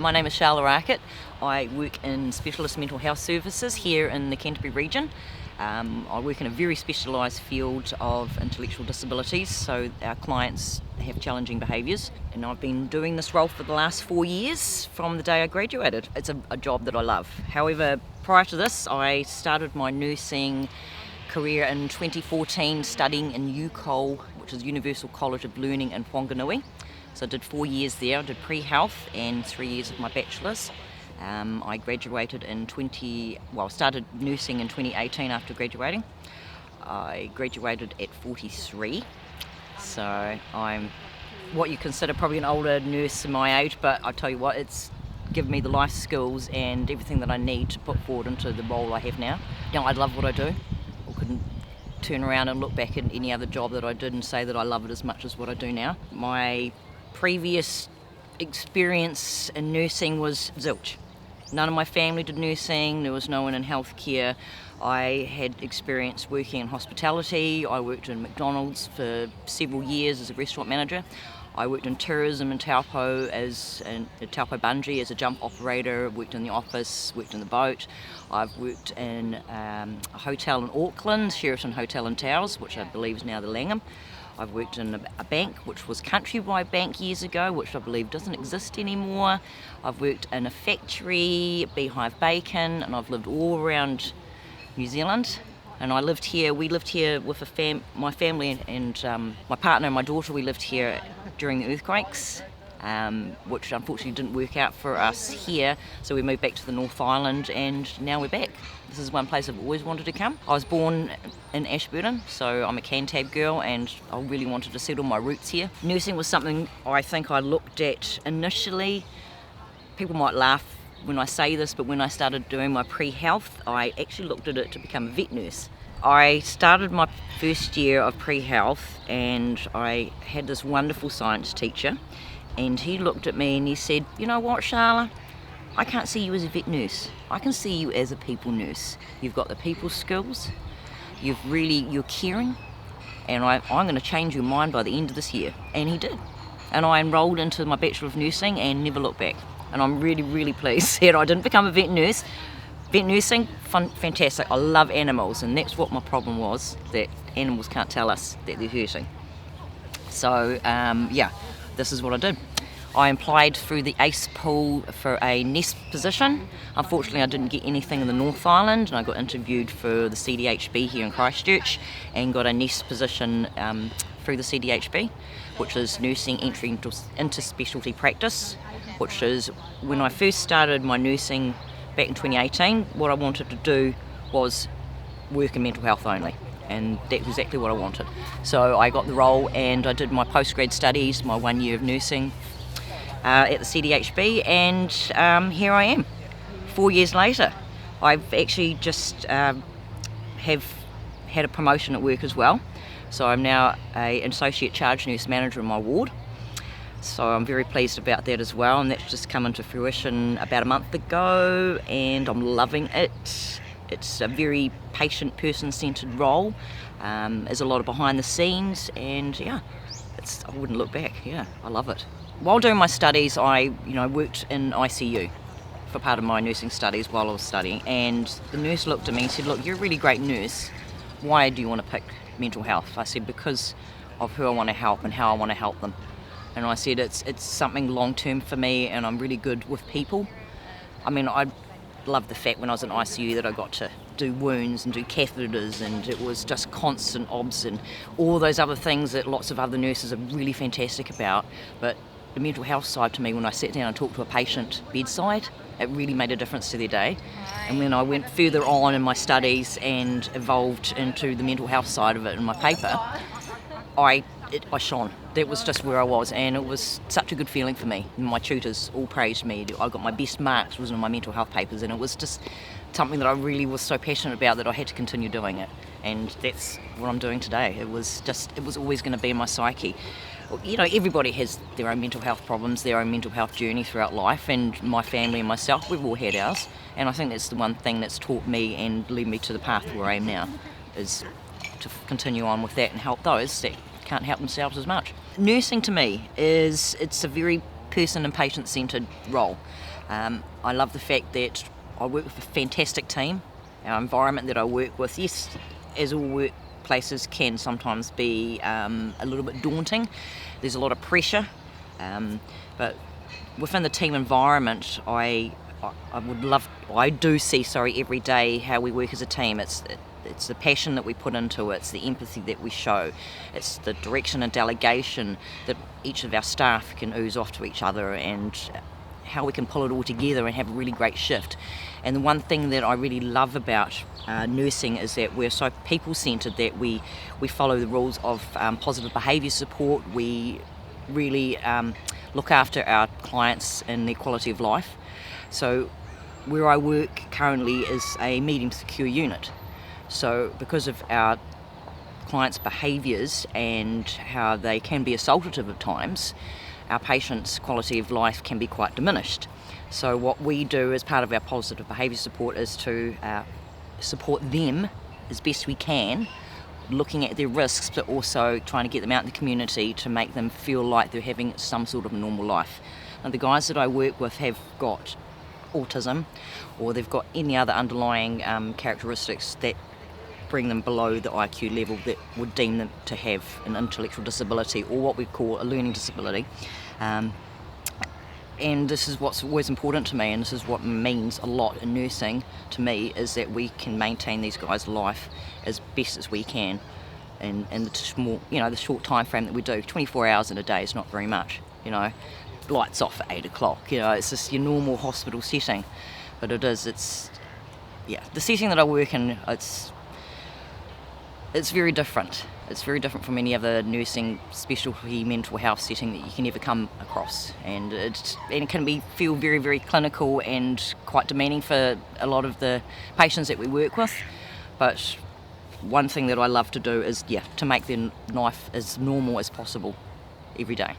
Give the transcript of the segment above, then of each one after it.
My name is Charla. I work in specialist mental health services here in the Canterbury region. I work in a very specialised field of intellectual disabilities, so our clients have challenging behaviours, and I've been doing this role for the last 4 years from the day I graduated. It's a job that I love. However, prior to this, I started my nursing career in 2014 studying in UCOL, which is Universal College of Learning in Whanganui. So I did 4 years there. I did pre-health and 3 years of my bachelor's. I graduated started nursing in 2018 after graduating. I graduated at 43, so I'm what you consider probably an older nurse in my age, but I tell you what, it's given me the life skills and everything that I need to put forward into the role I have now. I love what I do. I couldn't turn around and look back at any other job that I did and say that I love it as much as what I do now. My previous experience in nursing was zilch. None of my family did nursing, there was no one in healthcare. I had experience working in hospitality. I worked in McDonald's for several years as a restaurant manager. I worked in tourism in Taupo Taupo Bungee as a jump operator, worked in the office, worked in the boat. I've worked in a hotel in Auckland, Sheraton Hotel and Towers, which I believe is now the Langham. I've worked in a bank, which was Countrywide Bank years ago, which I believe doesn't exist anymore. I've worked in a factory, Beehive Bacon, and I've lived all around New Zealand. And we lived here with my family and my partner and my daughter. We lived here during the earthquakes, which unfortunately didn't work out for us here. So we moved back to the North Island, and now we're back. This is one place I've always wanted to come. I was born in Ashburton, so I'm a Cantab girl, and I really wanted to settle my roots here. Nursing was something I think I looked at initially. People might laugh when I say this, but when I started doing my pre-health, I actually looked at it to become a vet nurse. I started my first year of pre-health, and I had this wonderful science teacher, and he looked at me and he said, "You know what, Charla? I can't see you as a vet nurse. I can see you as a people nurse. You've got the people skills, you're caring, and I'm going to change your mind by the end of this year." And he did. And I enrolled into my Bachelor of Nursing and never looked back. And I'm really, really pleased that I didn't become a vet nurse. Vet nursing, fantastic. I love animals, and that's what my problem was, that animals can't tell us that they're hurting. So, this is what I did. I applied through the ACE pool for a nest position. Unfortunately, I didn't get anything in the North Island, and I got interviewed for the CDHB here in Christchurch and got a nest position through the CDHB, which is Nursing Entry into Specialty Practice, which is when I first started my nursing back in 2018, what I wanted to do was work in mental health only. And that's exactly what I wanted. So I got the role, and I did my postgrad studies, my 1 year of nursing at the CDHB, and here I am, 4 years later. I've actually just have had a promotion at work as well. So I'm now an associate charge nurse manager in my ward. So I'm very pleased about that as well, and that's just come into fruition about a month ago, and I'm loving it. It's a very patient, person-centred role. There's a lot of behind the scenes, and I wouldn't look back. I love it. While doing my studies, I worked in ICU for part of my nursing studies while I was studying, and the nurse looked at me and said, "Look, you're a really great nurse. Why do you want to pick mental health?" I said, "Because of who I want to help and how I want to help them." And I said, it's something long-term for me, and I'm really good with people. I mean, I love the fact when I was in ICU that I got to do wounds and do catheters, and it was just constant obs and all those other things that lots of other nurses are really fantastic about. But the mental health side to me, when I sat down and talked to a patient bedside, it really made a difference to their day. And when I went further on in my studies and evolved into the mental health side of it in my paper, I shone. That was just where I was, and it was such a good feeling for me. My tutors all praised me. I got my best marks was in my mental health papers, and it was just something that I really was so passionate about that I had to continue doing it. And that's what I'm doing today. It was always going to be in my psyche. Everybody has their own mental health problems, their own mental health journey throughout life, and my family and myself, we've all had ours. And I think that's the one thing that's taught me and led me to the path where I am now, is to continue on with that and help those that can't help themselves as much. Nursing to me it's a very person and patient centred role. I love the fact that I work with a fantastic team. Our environment that I work with, yes, as all workplaces can sometimes be a little bit daunting. There's a lot of pressure, but within the team environment, I do see every day how we work as a team. It's the passion that we put into it, it's the empathy that we show, it's the direction and delegation that each of our staff can ooze off to each other, and how we can pull it all together and have a really great shift. And the one thing that I really love about nursing is that we're so people-centred, that we follow the rules of positive behaviour support. We really look after our clients and their quality of life. So where I work currently is a medium secure unit. So because of our clients' behaviours and how they can be assaultative at times, our patients' quality of life can be quite diminished. So what we do as part of our positive behaviour support is to support them as best we can, looking at their risks, but also trying to get them out in the community to make them feel like they're having some sort of normal life. And the guys that I work with have got autism, or they've got any other underlying characteristics that bring them below the IQ level that would deem them to have an intellectual disability, or what we call a learning disability. And this is what's always important to me, and this is what means a lot in nursing to me, is that we can maintain these guys' life as best as we can in the short time frame that we do. 24 hours in a day is not very much, lights off at 8 o'clock, it's just your normal hospital setting. But the setting that I work in, it's very different. It's very different from any other nursing specialty mental health setting that you can ever come across, and it can feel very, very clinical and quite demeaning for a lot of the patients that we work with. But one thing that I love to do is to make their life as normal as possible every day.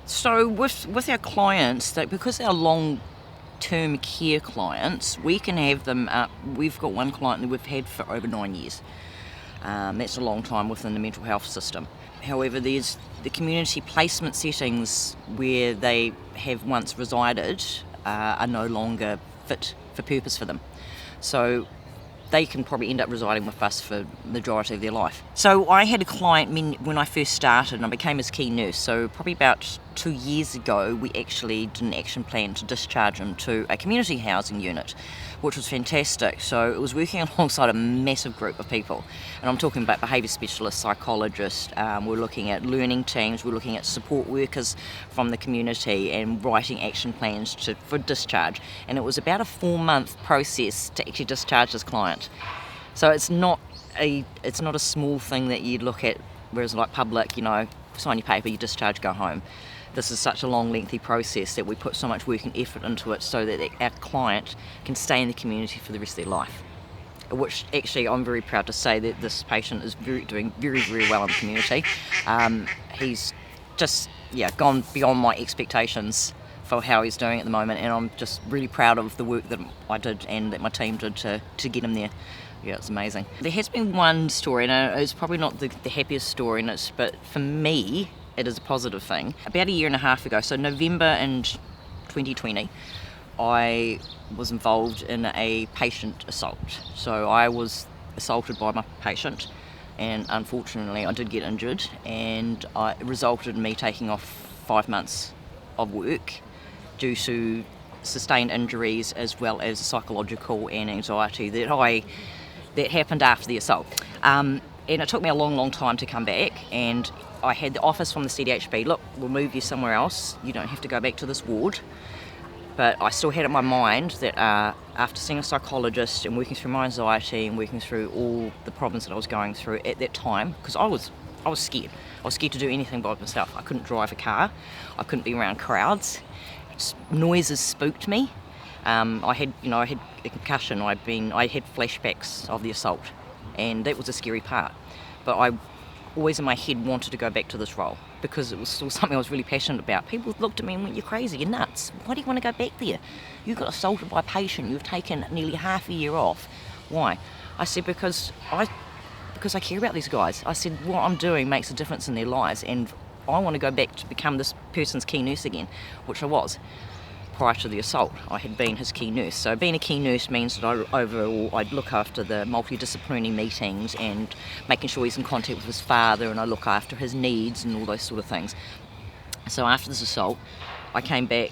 So with our clients, because they're long-term care clients, we can have them up. We've got one client that we've had for over 9 years. That's a long time within the mental health system. However, there's the community placement settings where they have once resided are no longer fit for purpose for them. So they can probably end up residing with us for the majority of their life. So I had a client when I first started, and I became his key nurse. So probably about 2 years ago, we actually did an action plan to discharge him to a community housing unit, which was fantastic. So it was working alongside a massive group of people, and I'm talking about behaviour specialists, psychologists, we're looking at learning teams, we're looking at support workers from the community, and writing action plans for discharge. And it was about a 4-month process to actually discharge this client. So it's not a small thing that you look at, whereas like public, sign your paper, you discharge, go home. This is such a long, lengthy process that we put so much work and effort into it so that our client can stay in the community for the rest of their life. Which actually I'm very proud to say that this patient is doing very, very well in the community. He's just gone beyond my expectations for how he's doing at the moment, and I'm just really proud of the work that I did and that my team did to get him there. Yeah, it's amazing. There has been one story, and it's probably not the happiest story, but for me, it is a positive thing. About 1.5 years ago, so November in 2020, I was involved in a patient assault. So I was assaulted by my patient, and unfortunately I did get injured, and it resulted in me taking off 5 months of work due to sustained injuries, as well as psychological and anxiety that happened after the assault. And it took me a long, long time to come back, and I had the office from the CDHB, look, we'll move you somewhere else, you don't have to go back to this ward. But I still had in my mind that after seeing a psychologist and working through my anxiety and working through all the problems that I was going through at that time, because I was scared. I was scared to do anything by myself. I couldn't drive a car, I couldn't be around crowds. Noises spooked me. I had a concussion. I had flashbacks of the assault, and that was a scary part. But I always in my head wanted to go back to this role because it was still something I was really passionate about. People looked at me and went, "You're crazy, you're nuts. Why do you want to go back there? You got assaulted by a patient, you've taken nearly half a year off. Why?" I said, because I care about these guys. I said, what I'm doing makes a difference in their lives, and I want to go back to become this person's key nurse again, which I was. prior to the assault. I had been his key nurse. So being a key nurse means that I'd look after the multidisciplinary meetings and making sure he's in contact with his father, and I look after his needs and all those sort of things. So after this assault, I came back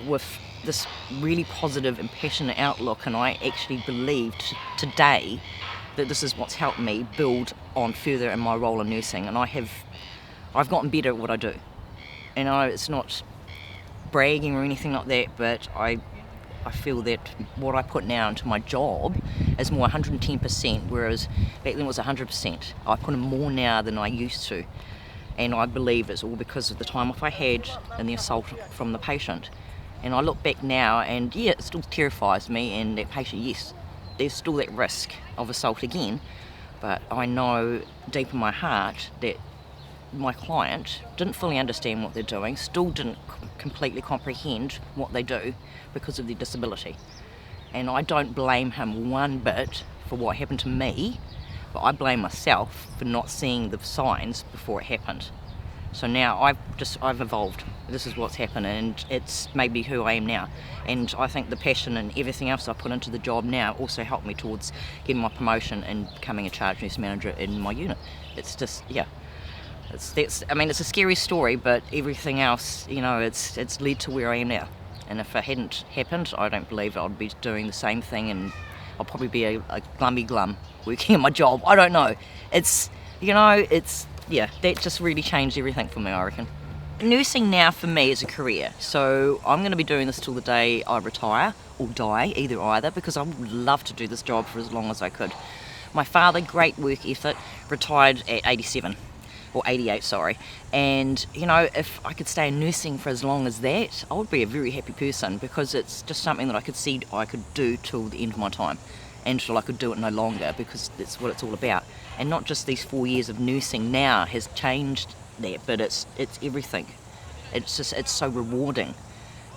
with this really positive and passionate outlook, and I actually believed today that this is what's helped me build on further in my role in nursing, and I've gotten better at what I do. And it's not bragging or anything like that, but I feel that what I put now into my job is more 110%, whereas back then it was 100%. I put in more now than I used to, and I believe it's all because of the time off I had and the assault from the patient. And I look back now and yeah, it still terrifies me, and that patient, yes, there's still that risk of assault again, but I know deep in my heart that my client didn't fully understand what they're doing, still didn't completely comprehend what they do because of their disability. And I don't blame him one bit for what happened to me, but I blame myself for not seeing the signs before it happened. So now I've evolved. This is what's happened, and it's made me who I am now. And I think the passion and everything else I put into the job now also helped me towards getting my promotion and becoming a charge nurse manager in my unit. It's just, yeah. It's a scary story, but everything else, it's led to where I am now. And if it hadn't happened, I don't believe I'd be doing the same thing, and I'll probably be a glummy glum working in my job. I don't know. That just really changed everything for me, I reckon. Nursing now for me is a career, so I'm going to be doing this till the day I retire or die, either, because I would love to do this job for as long as I could. My father, great work ethic, retired at 87. Or 88, sorry. And, if I could stay in nursing for as long as that, I would be a very happy person, because it's just something that I could see I could do till the end of my time, and till I could do it no longer, because that's what it's all about. And not just these 4 years of nursing now has changed that, but it's everything. It's so rewarding.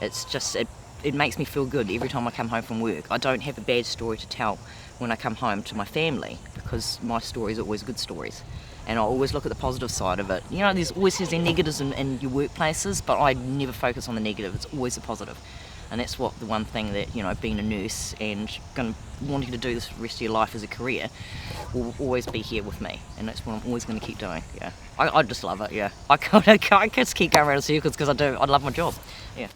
It makes me feel good every time I come home from work. I don't have a bad story to tell when I come home to my family, because my stories are always good stories. And I always look at the positive side of it. There's always their negatives in your workplaces, but I never focus on the negative. It's always a positive. And that's the one thing that, being a nurse and wanting to do this for the rest of your life as a career will always be here with me. And that's what I'm always going to keep doing, yeah. I just love it, yeah. I just keep going around in circles because I love my job, yeah.